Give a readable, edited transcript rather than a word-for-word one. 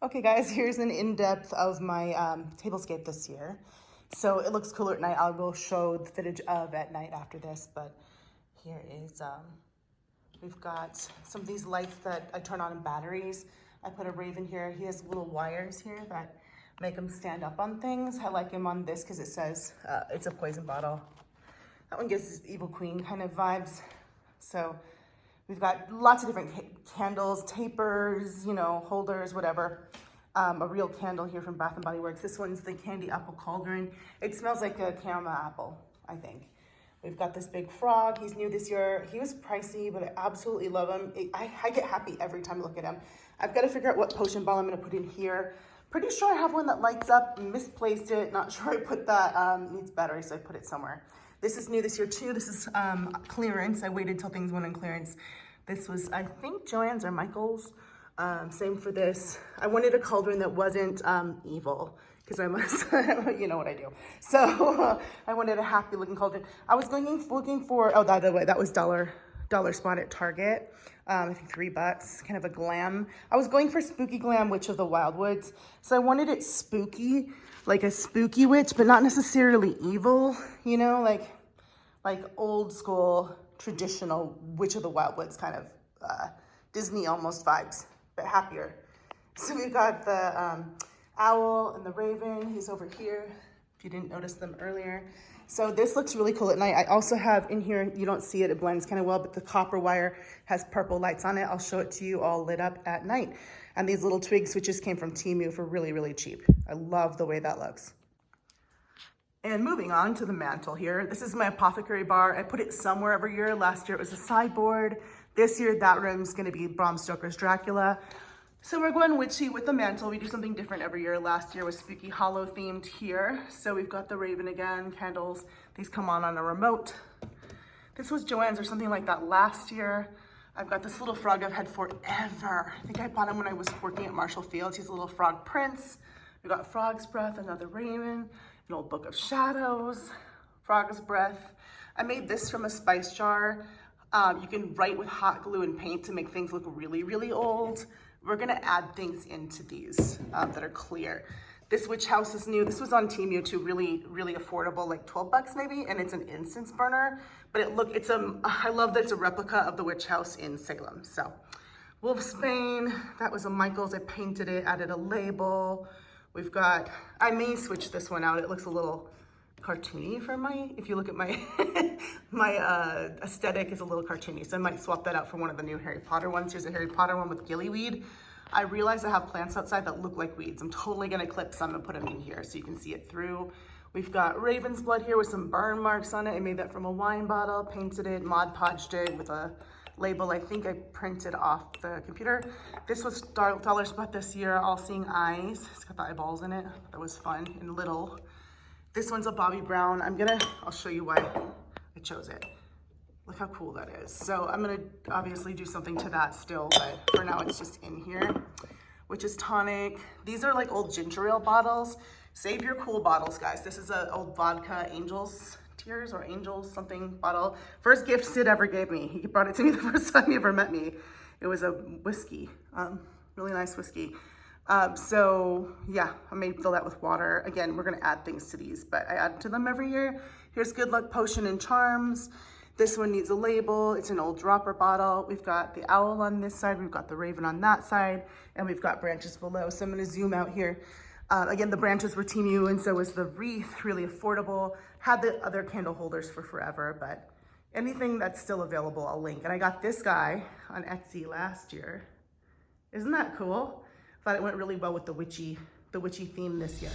Okay guys, here's an in-depth of my tablescape this year. So it looks cooler at night. I will show the footage of at night after this, but here is, we've got some of these lights that I turn on in batteries. I put a raven here. He has little wires here that make him stand up on things. I like him on this because it says it's a poison bottle. That one gives Evil Queen kind of vibes. So we've got lots of different candles, tapers, you know, holders, whatever. A real candle here from Bath & Body Works. This one's the Candy Apple Cauldron. It smells like a caramel apple, I think. We've got this big frog. He's new this year. He was pricey, but I absolutely love him. I get happy every time I look at him. I've got to figure out what potion ball I'm going to put in here. Pretty sure I have one that lights up. Misplaced it. Not sure I put that. Needs battery, so I put it somewhere. This is new this year too. This is clearance. I waited till things went on clearance. This was, I think, Joann's or Michael's. Same for this. I wanted a cauldron that wasn't evil, because I must, you know what I do. So I wanted a happy looking cauldron. I was looking for, oh, by the way, that was dollar spot at Target. I think $3, kind of a glam. I was going for spooky glam Witch of the Wildwoods. So I wanted it spooky, like a spooky witch, but not necessarily evil, you know, like old school, traditional Witch of the Wildwoods kind of Disney almost vibes, but happier. So we've got the owl and the raven. He's over here, if you didn't notice them earlier. So this looks really cool at night. I also have in here, you don't see it, it blends kind of well, but the copper wire has purple lights on it. I'll show it to you all lit up at night. And these little twig switches came from Temu for really, really cheap. I love the way that looks. And moving on to the mantle here. This is my apothecary bar. I put it somewhere every year. Last year it was a sideboard. This year that room's gonna be Bram Stoker's Dracula. So we're going witchy with the mantle. We do something different every year. Last year was Spooky Hollow themed here. So we've got the raven again, candles. These come on a remote. This was Joann's or something like that last year. I've got this little frog I've had forever. I think I bought him when I was working at Marshall Fields. He's a little frog prince. We've got Frog's Breath, another raven, an old Book of Shadows, Frog's Breath. I made this from a spice jar. You can write with hot glue and paint to make things look really, really old. We're gonna add things into these that are clear. This witch house is new. This was on Temu too, really, really affordable, like 12 bucks maybe, and it's an incense burner. But I love that it's a replica of the witch house in Salem. So, Wolfsbane, that was a Michael's. I painted it, added a label. We've got, I may switch this one out. It looks a little cartoony for if you look at my my aesthetic is a little cartoony, so I might swap that out for one of the new Harry Potter ones. Here's a Harry Potter one with gillyweed. I realize I have plants outside that look like weeds. I'm totally gonna clip some and put them in here so you can see it through. We've got Raven's Blood here with some burn marks on it. I made that from a wine bottle, painted it, Mod Podged it with a label I think I printed off the computer. This was dollar spot this year, All Seeing Eyes. It's got the eyeballs in it. That was fun and little. This one's a Bobby Brown. I'll show you why I chose it. Look how cool that is. So I'm gonna obviously do something to that still, but for now it's just in here, which is tonic. These are like old ginger ale bottles. Save your cool bottles, guys. This is an old vodka Angels Tears or Angels something bottle. First gift Sid ever gave me. He brought it to me the first time he ever met me. It was a whiskey, really nice whiskey. So yeah, I may fill that with water. Again, we're gonna add things to these, but I add to them every year. Here's Good Luck Potion and Charms. This one needs a label. It's an old dropper bottle. We've got the owl on this side. We've got the raven on that side, and we've got branches below. So I'm gonna zoom out here. Again, the branches were Temu, and so was the wreath, really affordable. Had the other candle holders for forever, but anything that's still available, I'll link. And I got this guy on Etsy last year. Isn't that cool? Thought it went really well with the witchy theme this year.